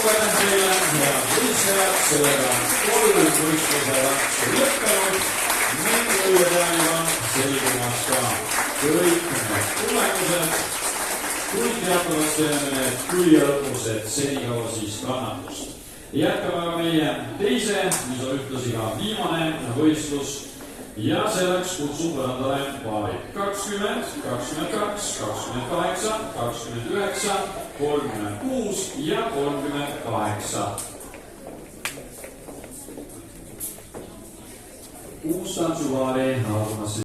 lugedan teile ja võistlejad sellega kolm võistluse lõppenud ning õueteaniga selgumas ka kõik need tulemused, kuid teatavaks teeme tüliõppused senikaua siis kannatust. Jätkame aga meie teise, mis on ühtlasi ka viimane võistlus ja selleks kutsub võrandale paarid 20, 22, 28, 29, 36 ja 38. Uus tantsupaari algamas